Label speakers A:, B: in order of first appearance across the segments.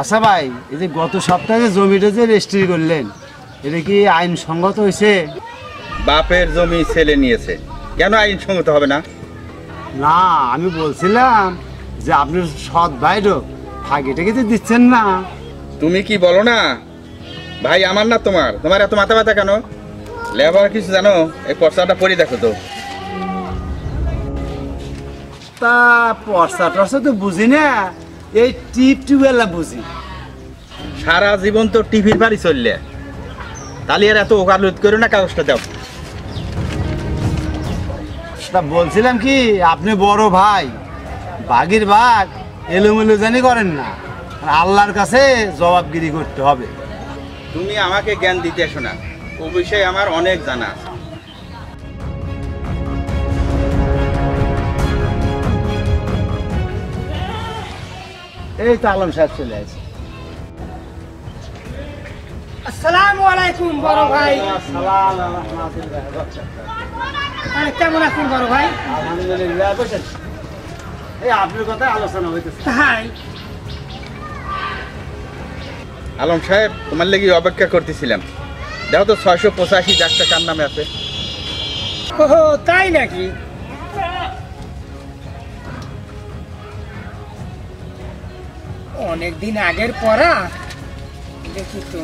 A: আচ্ছা ভাই, এই যে গত সপ্তাহে জমিটা যে রেজিস্ট্রি করলেন, এটা কি আইনসঙ্গত হয়েছে?
B: বাপের জমি ছেলে নিয়েছে, কেন আইনসঙ্গত হবে না?
A: না, আমি বলছিলাম যে আপনি সৎ ভাইরও ফাঁকিটাকে তো দিচ্ছেন না।
B: তুমি কি বলো না ভাই? আমার না তোমার তোমার এত মাথা ব্যথা কেন? লেবার কিছু জানো? এই পর্চাটা পড়ে দেখো তো।
A: তা পর্চা টর্চা তো বুঝি না, এই টিউবওয়েল বুঝি।
B: সারা জীবন তো টিভির বাড়ি চললে, তাহলে আর এত ওকালুত করো না, কাগজটা দাও।
A: তা বলছিলাম কি, আপনি বড় ভাই, বাঘের বাঘ এলোমেলো জানি করেন না, আল্লাহর কাছে জবাবগিরি করতে হবে।
B: তুমি আমাকে জ্ঞান দিতে এসো না, ও বিষয়ে আমার অনেক জানা আছে।
A: এই তো আলম সাহেব চলে আসে।
C: আসসালামু আলাইকুম বড় ভাই। আরে কেমন আছেন বড় ভাই?
A: আলহামদুলিল্লাহ, বসেন। এই আপনার কথা আলোচনা হইতেছে।
C: হাই
B: আলম সাহেব, তোমার লেগে অপেক্ষা করতেছিলাম। দেখো তো 685 ডাকটা কার নামে আছে?
C: ও তাই নাকি? অনেকদিন আগের পড়া, দেখি তো।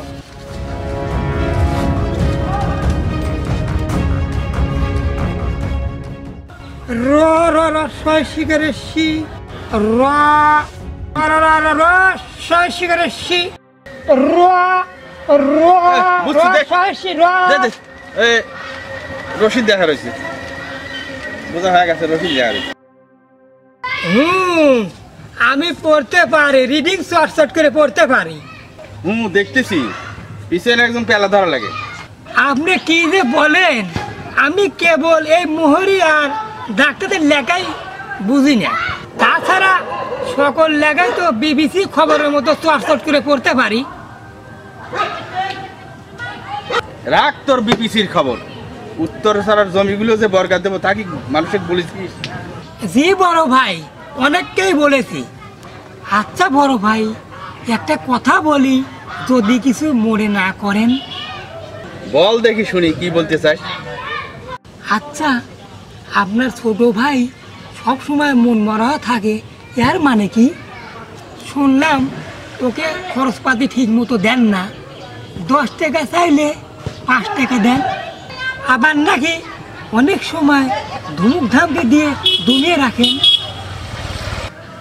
C: র র র ছয় শিকারের শি, র র র র র ছয় শিকারের শি, র র র ছয় শি র।
B: রশিদ দেখা রয়েছে, বোঝা হয়ে গেছে, রশিদ দেখা রয়েছে।
C: আমি পড়তে পারি, রিডিং শর্ট শর্ট করে পড়তে পারি।
B: দেখতেছি পিছনে একজন পেলা ধরা লাগে।
C: আপনি কি যে বলেন, আমি কেবল এই মোহরি আর ডাক্তারদের লেখাই বুঝি না, তাছাড়া সকল লেখাই তো বিবিসি খবরের মতো শর্ট শর্ট করে পড়তে পারি।
B: রাখ তোর বিপিসির খবর। উত্তর সারার জমিগুলো যে বর্গা দেবো তা কি মানুষকে বলেছিস?
C: জি বড় ভাই, অনেককেই বলেছি। আচ্ছা বড় ভাই, একটা কথা বলি, যদি কিছু মনে না করেন।
B: বল দেখি শুনি, কি বলতে চাস?
C: আচ্ছা, আপনার ছোট ভাই সব সময় মন মরা থাকে, এর মানে কি? শুনলাম ওকে খরচপাতি ঠিক মতো দেন না, 10 টাকা চাইলে 5 টাকা দেন, আবার নাকি অনেক সময় ধুমুক ধামকে দিয়ে দমিয়ে রাখেন।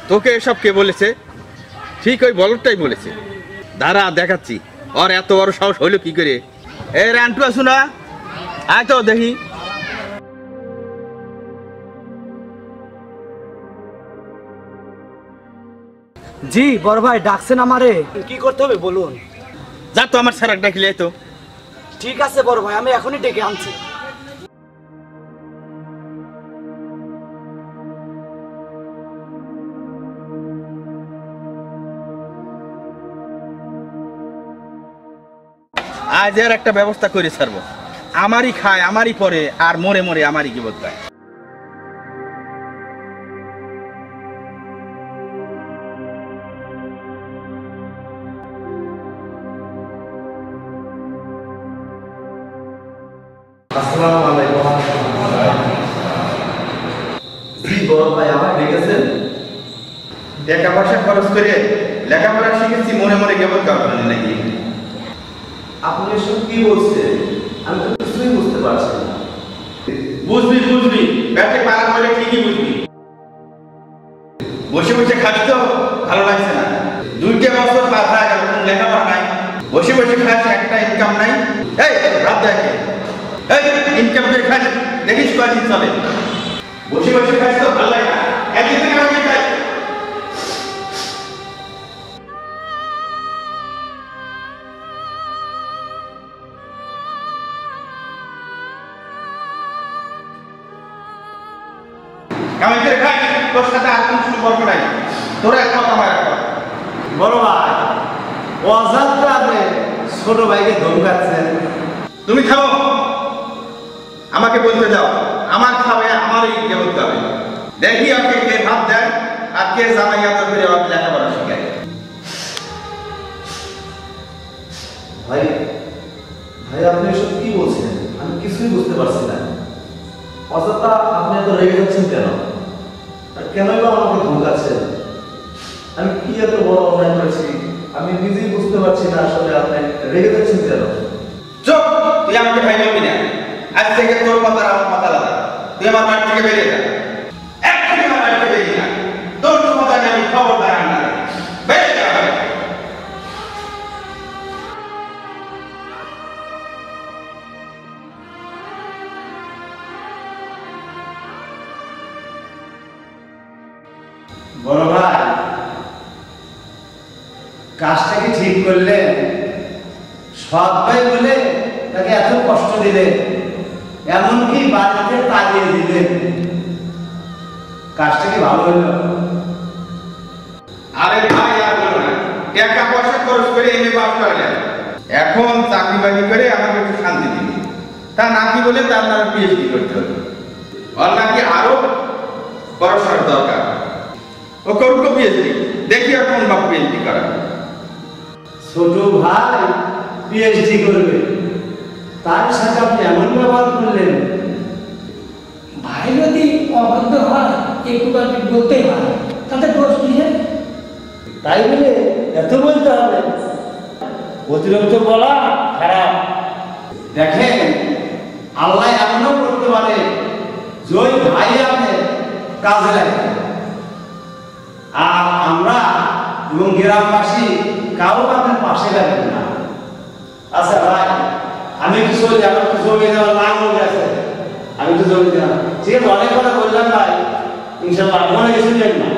B: তোকে এসব কে বলেছে? ঠিক ওই বলটাই বলেছে। দাঁড়া দেখাচ্ছি ওর এত বড় সাহস হইলো কি করে। এ রান্টু আসু না, আয় তো দেখি।
A: জি বড় ভাই, ডাকছেন আমারে? কি করতে হবে বলুন।
B: যা তো আমার স্যার ডাকিলে তো।
A: ঠিক আছে বড় ভাই, আমি এখনই ডেকে আনছি।
B: আজ এর একটা ব্যবস্থা করে ছাড়বো। আমারই খায়, আমারই পরে, আর মরে মরে আমারই কি বোধ পায়।
D: আসসালামু আলাইকুম। জি বড় ভাই, আমার ডেকেছেন?
B: টাকা পয়সা খরচ করে লেখাপড়া শিখেছি, মনে মনে কেবল কাপড় নাকি?
D: আপনি এসব কি বলছেন? আমি তো কিছুই বুঝতে পারছি না।
B: বুঝবি বুঝবি, ব্যাটে পারা করে ঠিকই বুঝবি। বসে বসে খাস তো ভালো লাগছে না। 2টা বছর পার হয়ে গেল, কোনো লেখাপড়া নাই, বসে বসে খাস, একটা ইনকাম নাই। এই রাত দেখে, এই ইনকাম করে খাস, দেখিস কয়দিন চলে। বসে বসে খাস তো ভালো লাগে না, একদিন থেকে আমি খাই। আমি করে খাই, তোর সাথে আর কোনো সম্পর্ক নাই। তোর এক কথা আমার এক কথা।
A: বড় ভাই, অজান্তে আপনি ছোট ভাইকে ধমকাচ্ছেন।
B: তুমি খাও, আমাকে বলতে দাও। আমার খাবে, আমারই ইয়ে বলতে হবে। দেখি ওকে কে ভাত দেয় আর কে জামাই আদর করে ওকে লেখাপড়া শেখায়।
D: ভাই ভাই আপনি এসব কি বলছেন? আমি কিছুই বুঝতে পারছি না। অযথা আপনি এত রেগে যাচ্ছেন কেন? আর কেনই বা আমাকে ধমকাচ্ছেন? আমি কি এত বড় অন্যায় করেছি আমি নিজেই বুঝতে পারছি না। আসলে আপনি রেগে যাচ্ছেন কেন?
B: চুপ, তুই আমাকে ভাই বলবি না। আজ থেকে তোর কথা আর আমার কথা আলাদা। তুই আমার বাড়ি থেকে বেরিয়ে যা। এক্ষুনি আমার বাড়ি থেকে বেরিয়ে যা। তোর কথা নিয়ে আমি খবরদার আনবো না। বেরিয়ে যা।
A: বড় ভাই, কাজটা কি ঠিক করলেন? সৎ ভাই বলে তাকে এত কষ্ট দিলেন, এমনকি বাড়িতে তাড়িয়ে দিলেন, কাজটা কি ভালো হইল?
B: আরে ভাই আর বলো না, টাকা পয়সা খরচ করে এমএ পাস করলেন, এখন চাকরি বাকরি করে আমাকে একটু শান্তি দিন। তা নাকি বলে তার নামে পিএইচডি করতে হবে, ওর নাকি আরো পড়াশোনার দরকার। ও করুক পিএইচডি, দেখি আর কোন বাপ পিএইচডি করে।
A: ছোট ভাই পিএইচডি করবে, তার সাথে আপনি এমন ব্যবহার করলেন।
C: ভাই যদি অবাধ্য হয় একটু বলতেই হয়, তাতে দোষ কিসের?
A: তাই বলে এত বলতে হবে? অতিরিক্ত বলা খারাপ। দেখেন, আল্লাহ এমনও করতে পারে যে ওই ভাই আপনার কাজে লাগে, আর আমরা এবং গ্রামবাসী কারো আপনার পাশে লাগবে না। আচ্ছা ভাই, আমি একটু চলে যাবো, একটু জমি দেওয়ার নাম হয়ে গেছে, আমি একটু জমি দিলাম। ঠিক আছে, অনেক কথা বললাম ভাই, ইনশাল্লাহ মনে কিছু নেই না।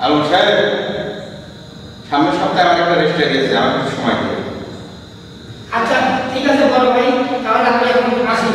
B: আলম সাহেব, সামনের সপ্তাহে আমার একটা রেস্টে গেছে, আমার কিছু সময় দেবে।
C: আচ্ছা ঠিক আছে বড় ভাই, তাহলে আমি এখন আসি।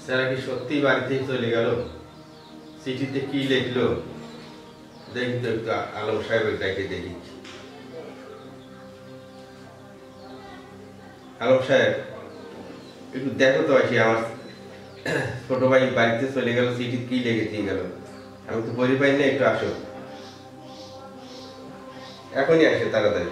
B: স্যারা কি সত্যি বাড়ি থেকে চলে গেল? চিঠিতে কি লিখলো দেখি তো, একটু আলম সাহেবের ডাকে দেখি। আলম সাহেব, একটু দেখো তো আসি, আমার ছোট ভাই বাড়িতে চলে গেল, চিঠি কি লিখে দিয়ে গেল, আমি তো পড়ি পাই না, একটু আসো, এখনই আসো তাড়াতাড়ি।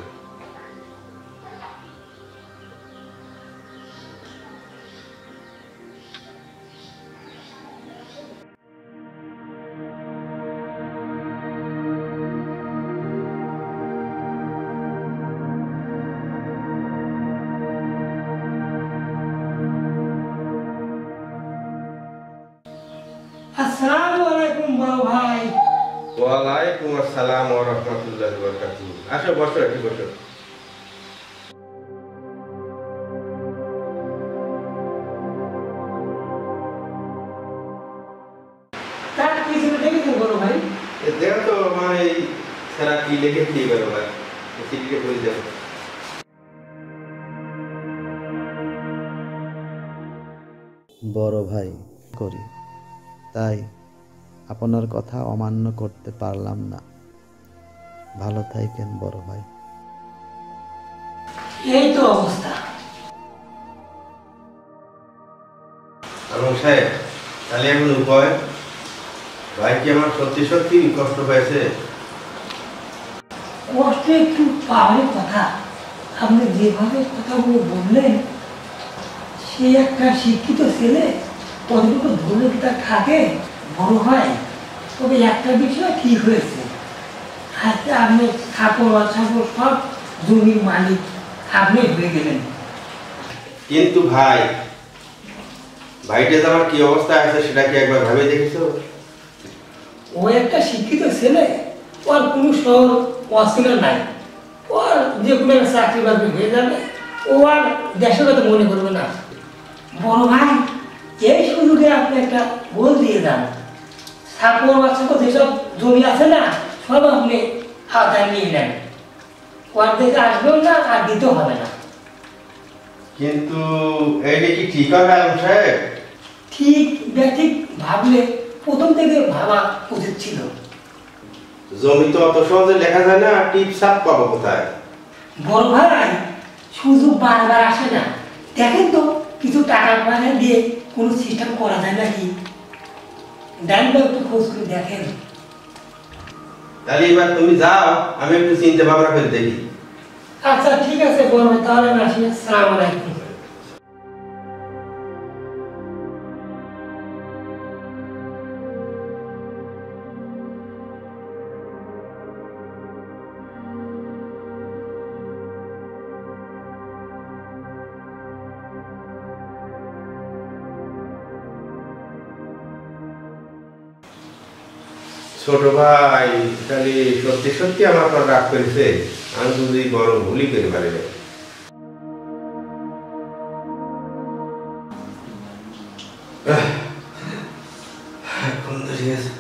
C: আসসালামু আলাইকুম বড় ভাই।
B: ওয়ালাইকুম আসসালাম ওয়া রাহমাতুল্লাহি ওয়া বারাকাতুহু। আসো, বসো, একটু বসো।
C: তার কি ছিল দেখেছেন বড় ভাই?
B: দেখো তো আমার এই স্যারা কি লিখে দিয়ে গেল ভাই, চিঠিকে বলে দেখো।
E: বড় ভাই করি, তাই আপনার কথা অমান্য করতে পারলাম না। ভালো থাকেন বড় ভাই।
C: এই তো অবস্থা।
B: আলম সাহেব, তাহলে এখন উপায়? ভাই কি আমার সত্যি সত্যি কষ্ট পেয়েছে?
C: কষ্ট একটু পাওয়ারই কথা। আপনি যেভাবে কথাগুলো বললেন, সে একটা শিক্ষিত ছেলে, কতটুকু ধরে তার থাকে বড় হয়। তবে একটা বিষয় ঠিক হয়েছে, আজকে আপনি ছাপর অছাপর সব জমির মালিক আপনি হয়ে গেলেন।
B: কিন্তু ভাই, ভাইটা তো আমার কি অবস্থা আছে সেটা কি একবার ভাবে দেখেছো?
C: ও একটা শিক্ষিত ছেলে, ওর কোনো শহর অচেনা নাই, ওর যে কোনো একটা চাকরি বাকরি হয়ে যাবে, ও আর দেশের কথা মনে করবে না। বড় ভাই, এই সুযোগে আপনি একটা গোল দিয়ে যান। ছাপর বাচ্চাকে যেসব জমি আছে না, সব আপনি হাতায় নিয়ে নেন। ওর দেখে আসবেন না, আর দিতেও হবে না।
B: কিন্তু এইটা কি ঠিক হবে আলম সাহেব?
C: ঠিক ব্যাঠিক ভাবলে প্রথম থেকে ভাবা উচিত ছিল।
B: জমি তো অত সহজে লেখা যায় না, টিপ সাপ পাবো কোথায়?
C: বড় ভাই, সুযোগ বারবার আসে না। দেখেন তো কিছু টাকা পয়সা দিয়ে কোনো সিস্টেম করা যায় নাকি? দেন বা একটু খোঁজ করে দেখেন।
B: তাহলে এবার তুমি যাও, আমি একটু চিন্তা ভাবনা করে দেখি।
C: আচ্ছা ঠিক আছে বড় ভাই, তাহলে আমি আসি। আসসালামু আলাইকুম।
B: ছোট ভাই তাহলে সত্যি সত্যি আমার পর রাগ করেছে, আমি যদি বড় ভুলই করে পারি না। এখন তো ঠিক আছে।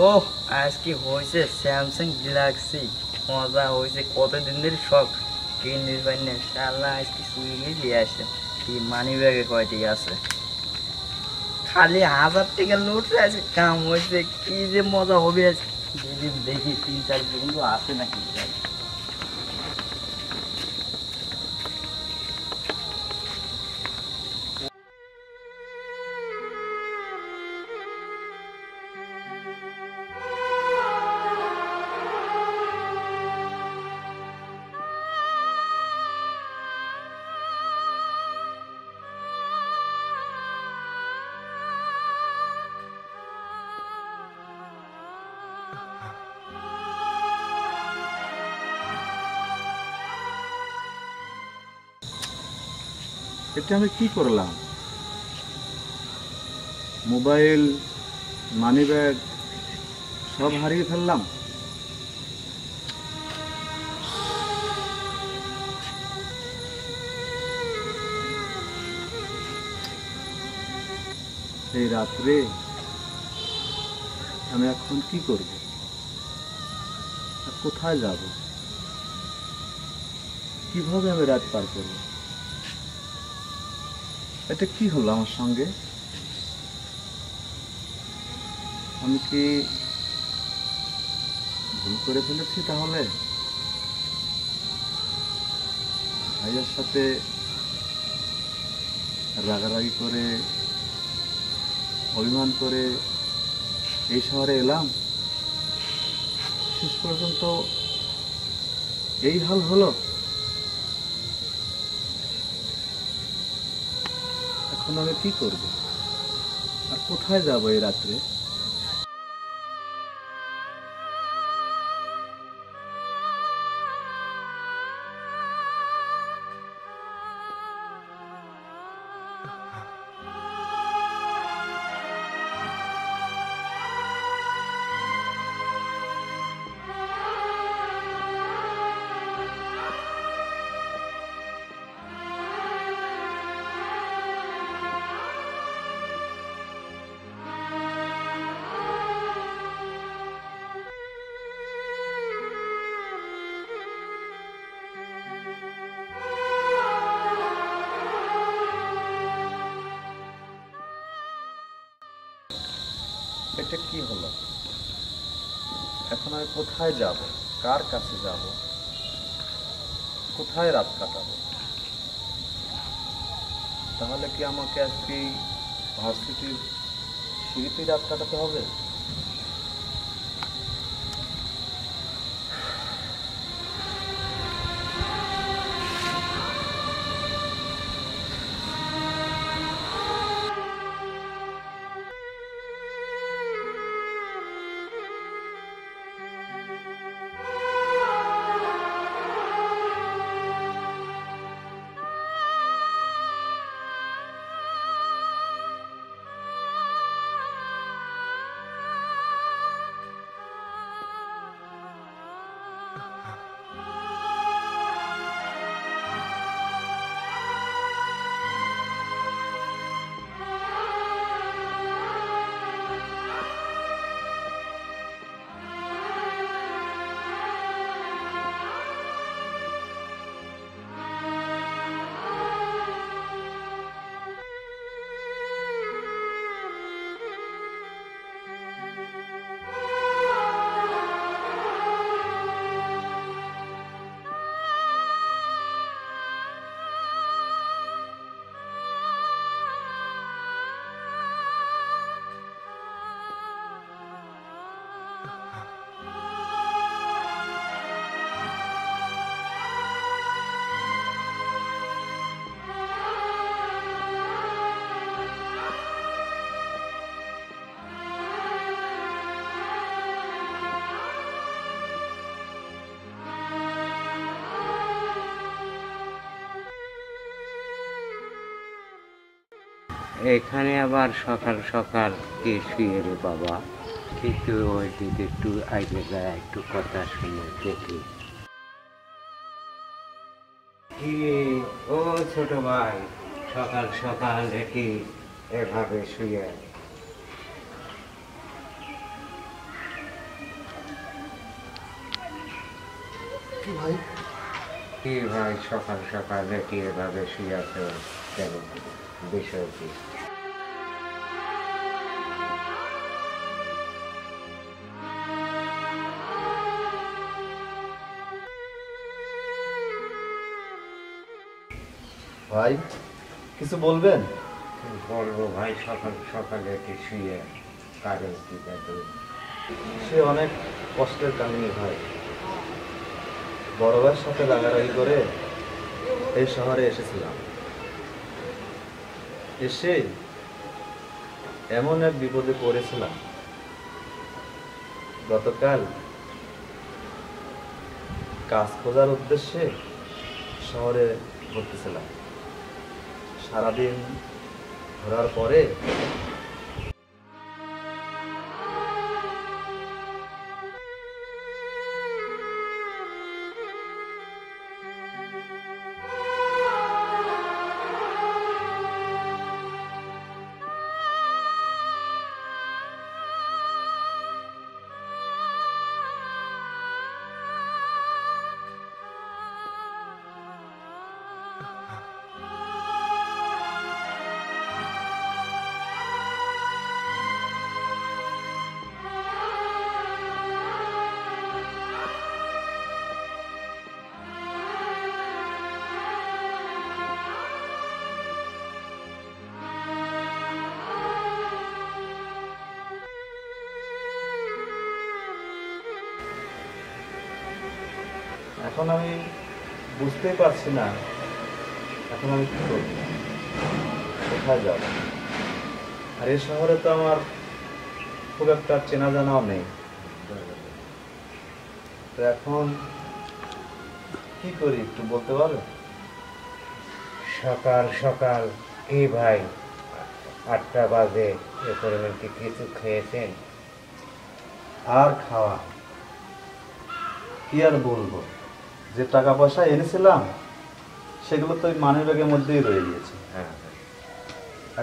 F: ওহ আজ কি হয়েছে স্যামসাং গ্যালাক্সি মজা হয়েছে কতদিন ধরে শখ কিনে পাই না শালা আজকে চুরি গেছি আসে কি মানি ব্যাগে কয়টি আছে খালি 1000 টাকা নোট আছে কাম হয়েছে কি যে মজা হবে আজ যেদিন দেখি 3-4 বন্ধু আছে নাকি
G: এটা আমি কি করলাম? মোবাইল, মানি ব্যাগ সব হারিয়ে ফেললাম। এই রাত্রে আমি এখন কি করব? আর কোথায় যাব? কিভাবে আমি রাত পার করব? এটা কি হলো আমার সঙ্গে? আমি কি ভুল করে ফেলেছি তাহলে? ভাইয়ের সাথে রাগারাগি করে অভিমান করে এই শহরে এলাম, শেষ পর্যন্ত এই হাল হলো। এখন আমি কি করব আর কোথায় যাব এই রাত্রে? এটা কি হলো? এখন আমি কোথায় যাব? কার কাছে যাব? কোথায় রাত কাটাবো? তাহলে কি আমাকে আজকে ভার্সিটির সিঁড়িতে রাত কাটাতে হবে?
H: এখানে আবার সকাল সকাল কে শুয়ে রে বাবা? একটু ওই দিকে একটু আগে যায়, একটু কথা শুনে দেখি। কি ও ছোট ভাই, সকাল সকাল কি এভাবে শুয়ে?
D: ভাই
H: কি ভাই সকাল সকাল কি এভাবে শুয়ে আছো কেন বিষয় কি
D: ভাই কিছু বলবেন?
H: বলবো ভাই সকাল সকালে কি শুয়ে কারণ কি দেখো
D: সে অনেক কষ্টের কাহিনী ভাই। বড় ভাইয়ের সাথে রাগারাগি করে এই শহরে এসেছিলাম। এসে এমন এক বিপদে পড়েছিলাম, গতকাল কাজ খোঁজার উদ্দেশ্যে শহরে ঘুরতেছিলাম। সারাদিন ঘোরার পরে এখন আমি বুঝতেই পারছি না এখন আমি কি করব, কোথায় যাব। আর এই শহরে তো আমার খুব একটা চেনা জানাও নেই। তো এখন কি করি একটু বলতে পারো?
H: সকাল সকাল কি ভাই 8টা বাজে এ পরিমাণ কি কিছু খেয়েছেন?
D: আর খাওয়া কি আর বলবো, যে টাকা পয়সা এনেছিলাম সেগুলো তো মানি ব্যাগের মধ্যেই রয়ে গিয়েছে।
H: হ্যাঁ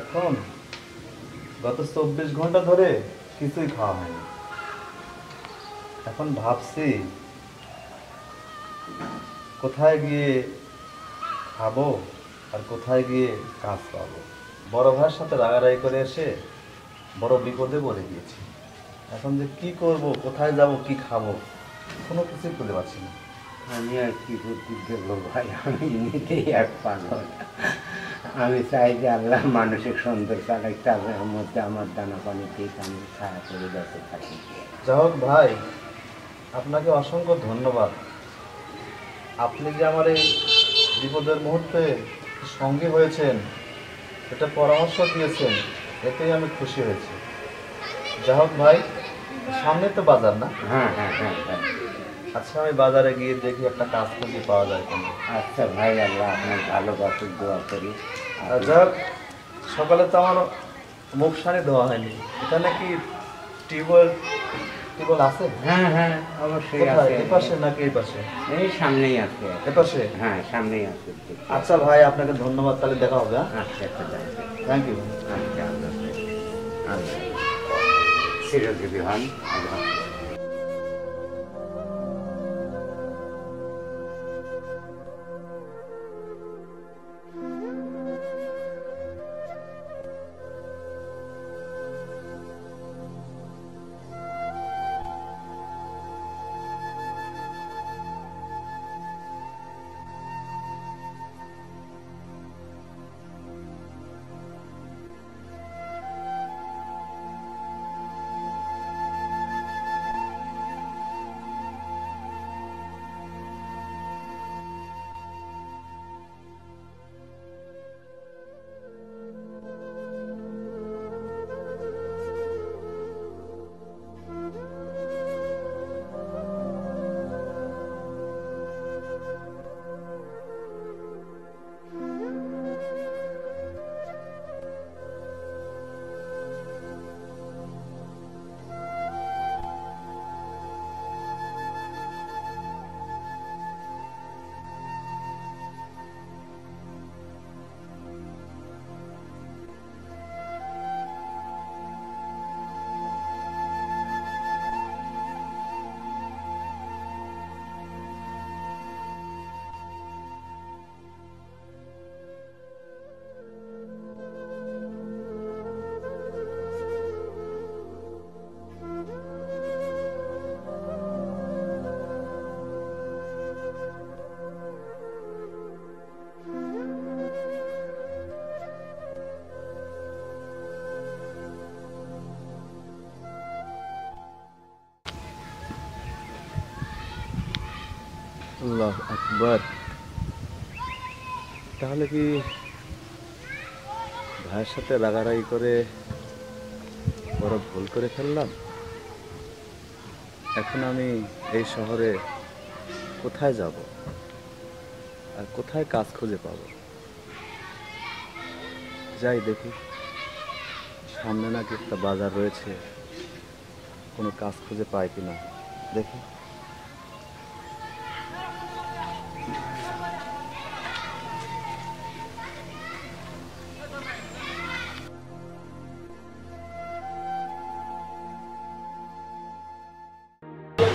D: এখন গত 24 ঘন্টা ধরে কিছুই খাওয়া হয়নি। এখন ভাবছি কোথায় গিয়ে খাবো আর কোথায় গিয়ে কাজ পাবো। বড় ভাইয়ের সাথে রাগারাগি করে এসে বড় বিপদে পড়ে গিয়েছি। এখন যে কি করব, কোথায় যাব, কি খাবো, কোনো কিছুই খুঁজে পাচ্ছি না।
H: আমি আর কি বুদ্ধি দেবো ভাই, আমি এমনিতেই এক পাগল। আমি চাই যে আল্লাহ মানসিক সুন্দর চালাই, তাদের মধ্যে আমার দানা পানি ঠিক আমি ছায়া করে বেঁচে থাকি।
D: যাই হোক ভাই, আপনাকে অসংখ্য ধন্যবাদ। আপনি যে আমার এই বিপদের মুহূর্তে সঙ্গী হয়েছেন, এটা পরামর্শ দিয়েছেন, এতেই আমি খুশি হয়েছি। যাই হোক ভাই, সামনে তো বাজার না?
H: হ্যাঁ হ্যাঁ হ্যাঁ হ্যাঁ।
D: আচ্ছা আমি বাজারে গিয়ে দেখি একটা কাজ খুঁজে পাওয়া যায় কিনা।
H: আচ্ছা ভাই, আল্লাহ আপনার ভালোবাসার দোয়া করি।
D: আর যাক, সকালে তো আমার মুখ সানি ধোয়া হয়নি। এখানে কি টিউবওয়েল আছে?
H: হ্যাঁ হ্যাঁ অবশ্যই
D: কোথায়,
H: আছে।
D: এই পাশে নাকি এই পাশে?
H: এই সামনেই আছে।
D: এ পাশে?
H: হ্যাঁ সামনেই আছে।
D: আচ্ছা ভাই, আপনাকে ধন্যবাদ, তাহলে দেখা হবে। হ্যাঁ,
H: আচ্ছা আচ্ছা
D: থ্যাংক ইউ।
H: আচ্ছা আল্লাহ আল্লাহ চিরজীবী হন। আল্লাহ।
G: আল্লাহ আকবার। তাহলে কি ভাইয়ের সাথে রাগারাগি করে বড় ভুল করে ফেললাম? এখন আমি এই শহরে কোথায় যাব আর কোথায় কাজ খুঁজে পাবো? যাই দেখি, সামনে নাকি একটা বাজার রয়েছে, কোনো কাজ খুঁজে পাই কিনা দেখি।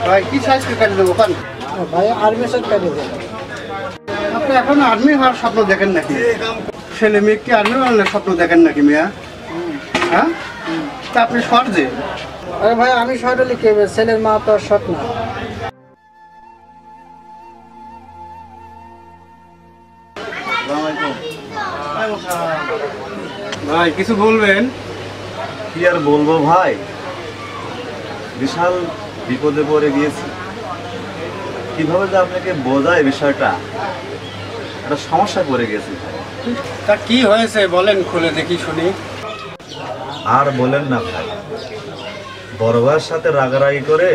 I: ভাই কি সাইজ কাটি দেবো কান?
C: ভাই আর্মি সাইজ কাটি দেন।
I: আপনি এখন আর্মি হওয়ার স্বপ্ন দেখেন নাকি? ছেলে মেয়ে কি আর্মি হওয়ার স্বপ্ন দেখেন নাকি মিয়া? হ্যাঁ, তা আপনি শর্ট যে।
C: আরে ভাই আমি শর্ট হলে কি হবে, ছেলের মা তো আর শর্ট না।
I: ভাই কিছু বলবেন?
D: কি আর বলবো ভাই, বিশাল বিপদে পড়ে গিয়েছি। কিভাবে যে আপনাকে বোঝায় বিষয়টা, একটা সমস্যায় পড়ে গেছি।
I: তা কি হয়েছে বলেন, খুলে দেখি শুনি।
D: আর বলেন না ভাই, বড় ভাইয়ের সাথে রাগারাগি করে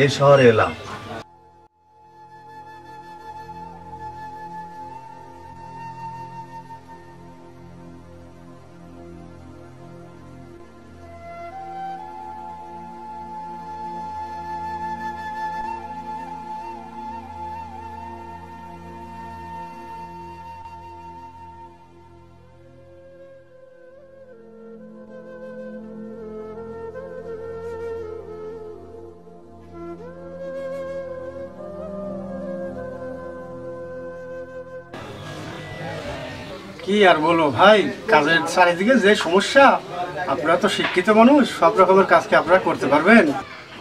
D: এই শহরে এলাম।
I: কি আর বলবো ভাই, কাজের চারিদিকে যে সমস্যা। আপনারা তো শিক্ষিত মানুষ, সব রকমের কাজ কি আপনারা করতে পারবেন?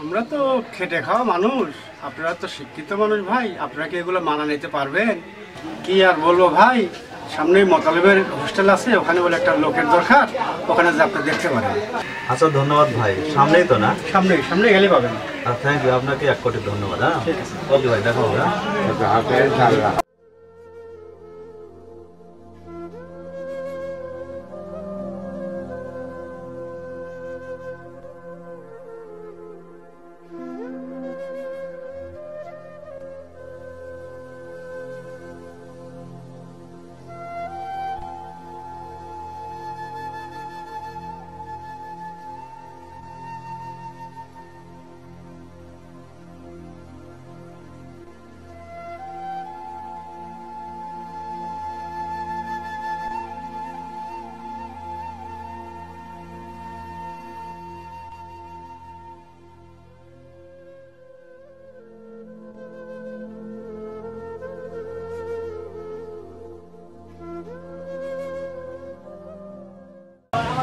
I: আমরা তো খেটে খাওয়া মানুষ, আপনারা তো শিক্ষিত মানুষ ভাই, আপনারা কি এগুলো মানা নিতে পারবেন? কি আর বলবো ভাই, সামনে মতলবের হোস্টেল আছে, ওখানে বলে একটা লোকের দরকার, ওখানে যে আপনি দেখতে পারেন।
D: আচ্ছা ধন্যবাদ ভাই, সামনেই তো না?
I: সামনে সামনে গেলে পাবেন।
D: থ্যাংক ইউ, আপনাকে 1 কোটি ধন্যবাদ। হ্যাঁ ওকে ভাই, দেখা হবে।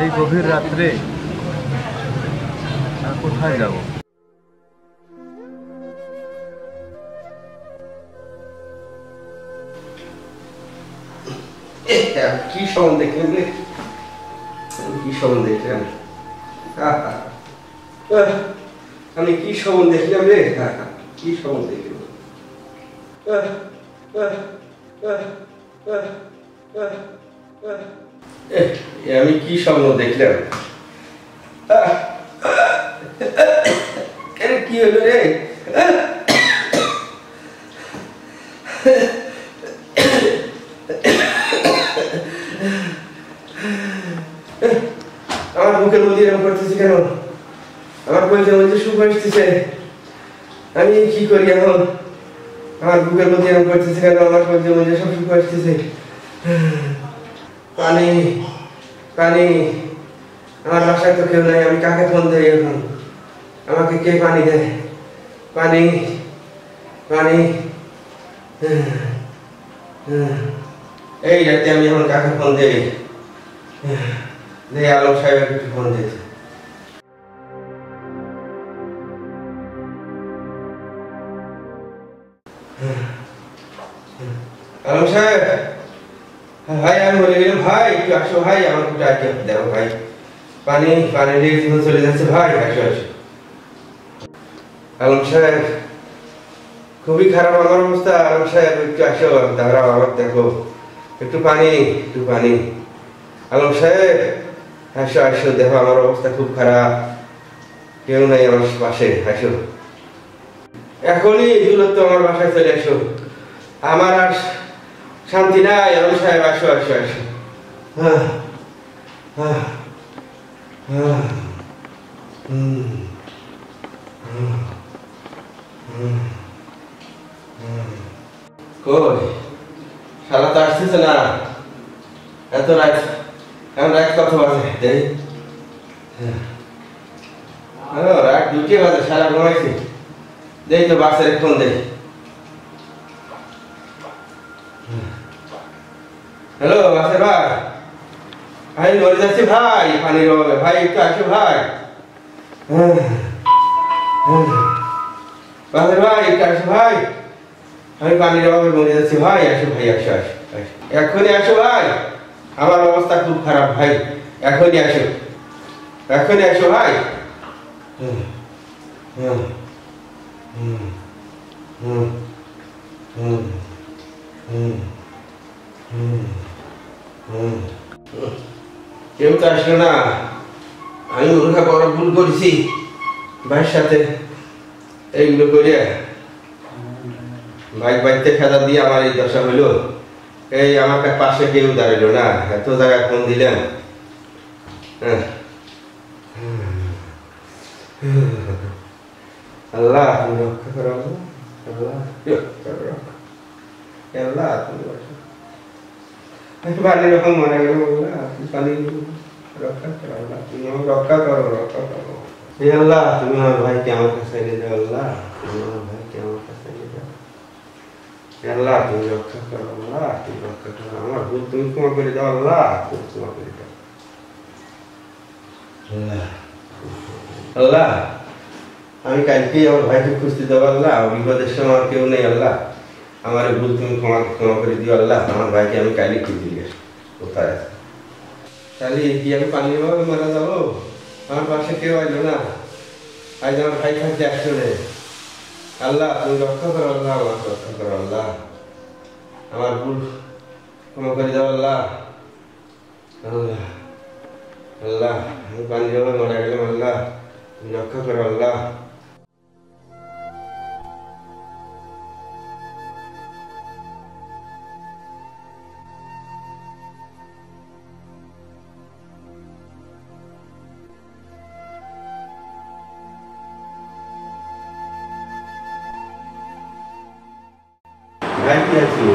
G: এই গভীর রাত্রে আর কোথায় যাব?
J: কি সমান দেখলেন রে, কি সমান দেখলাম, আমি কি সমান দেখলাম রে, কি সমান দেখলাম। আমি কি স্বপ্ন দেখলাম, কি হলো রে? আমার বুকের মধ্যে এরকম করতেছে কেন? আমার কলিজার মধ্যে সুখ আসতেছে, আমি কি করি এখন? আমার বুকের মধ্যে এরকম করতেছে কেন? আমার কলিজার মধ্যে সব সুখ আসতেছে। পানি পানি, আমার বাসায় তো কেউ নাই, আমি কাকে ফোন দেই এখন? আমাকে কে পানি দেয়? পানি পানি, এই রাতে আমি এখন কাকে ফোন দেই? আলম সাহেবকে একটু ফোন দিয়েছে। আলম সাহেব ভাই, আমি বলে গেলাম ভাই একটু আসো ভাই, আমার একটু আগে দেখো ভাই, পানি পানি দিয়ে জীবন চলে যাচ্ছে ভাই, আসো আসো। আলম সাহেব খুবই খারাপ আমার অবস্থা। আলম সাহেব একটু আসো, দাঁড়াও, আবার দেখো, একটু পানি, একটু পানি। আলম সাহেব আসো আসো, দেখো আমার অবস্থা খুব খারাপ, কেউ নাই আমার পাশে, আসো এখনই দূরত্ব আমার বাসায় চলে আসো, আমার আর শান্তি নাই। আলম সাহেব আসো আসো আসো। কই শালা তো আসতেছে না, এত রাত, এখন রাত কত বাজে দেই? রাত 2টা বাজে, শালা ঘুমাইছে, দেই তো বাসের ফোন দেই। হ্যালো বাসের ভাই, আমি মরে যাচ্ছি ভাই পানির অভাবে, ভাই একটু আসো ভাই। বাসের ভাই একটু আসো ভাই, আমি পানির অভাবে মরে যাচ্ছি ভাই, আসো ভাই, আসো আসো এখনই আসো ভাই, আমার অবস্থা খুব খারাপ ভাই, এখনই আসো, এখনই আসো ভাই। কেউ তো আসলো না, আমি মূর্খা বড় ভুল করেছি ভাইয়ের সাথে, এইগুলো করে বাইক বাইতে খেলা দিয়ে আমার এই দশা হইলো। এই আমার পাশে কেউ দাঁড়াইলো না, এত জায়গায় ফোন দিলাম। আল্লাহ তুমি রক্ষা করো, আল্লাহ আল্লাহ তুমি পানি রকম মনে গেল, পানি রক্ষা করো, আল্লাহ তুমি আমার রক্ষা করো, রক্ষা করো। হে আল্লাহ তুমি আমার ভাইকে আমার কাছে এনে দাও, আল্লাহ তুমি আমার ভাইকে আমার কাছে এনে দাও, আল্লাহ তুমি রক্ষা করো, আল্লাহ তুমি রক্ষা করো, আমার ভুল তুমি ক্ষমা করে দাও, আল্লাহ তুমি ক্ষমা করে দাও, আল্লাহ আল্লাহ আমি কালকেই আমার ভাইকে খুঁজতে দেবো, আল্লাহ বিপদের সময় আর কেউ নেই, আল্লাহ আমার ভুল তুমি ক্ষমা করে দিও, আল্লাহ আমার ভাইকে আমি কালই খুঁজে দিয়ে কোথায় আছে, তাহলে কি আমি পানির ভাবে মারা যাবো? আমার পাশে কেউ আইলো না, আজ আমার ভাই থাকতে আসছো রে, আল্লাহ তুমি রক্ষা করো, আল্লাহ আমার রক্ষা করো, আল্লাহ আমার ভুল ক্ষমা করে দাও, আল্লাহ আল্লাহ আল্লাহ আমি পানির ভাবে মারা গেলাম, আল্লাহ তুমি রক্ষা করো, আল্লাহ। ভাই কি আছি?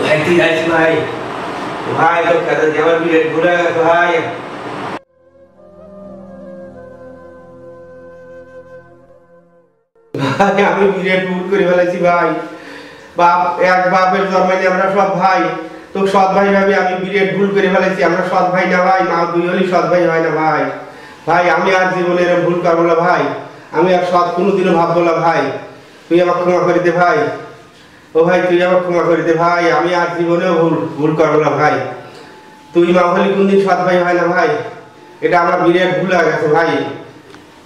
J: ভাই কি আছি ভাই? ভাই তো কাদা আমার বিলেট ঘুরে গেছে ভাই। ভাই আমি বিলেট ভুল করে ফেলেছি ভাই, বাপ এক বাপের জন্মাইলে আমরা সব ভাই, তো সৎ ভাই ভাবি আমি বিলেট ভুল করে ফেলেছি, আমরা সৎ ভাই না ভাই, মা দুই হলি সৎ ভাই হয় না ভাই। ভাই আমি আর জীবনে এরকম ভুল করবো না ভাই, আমি আর সৎ কোনোদিনও ভাববো না ভাই, তুই আমাকে ক্ষমা করে দে ভাই, ও ভাই তুই আমাকে ক্ষমা করে দে ভাই, আমি আর জীবনেও ভুল করবো না ভাই, তুই মা হলি কোনদিন সৎ ভাই হয় না ভাই, এটা আমার বিরাট ভুল হয়ে গেছে ভাই,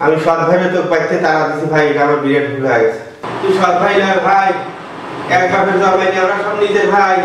J: আমি সৎ ভাইবে তোকে পাইতে তারা দিছি ভাই, এটা আমার বিরাট ভুল হয়ে গেছে, তুই সৎ ভাই না ভাই, এক বাপের জন্মাইনি আমরা সব নিজের ভাই।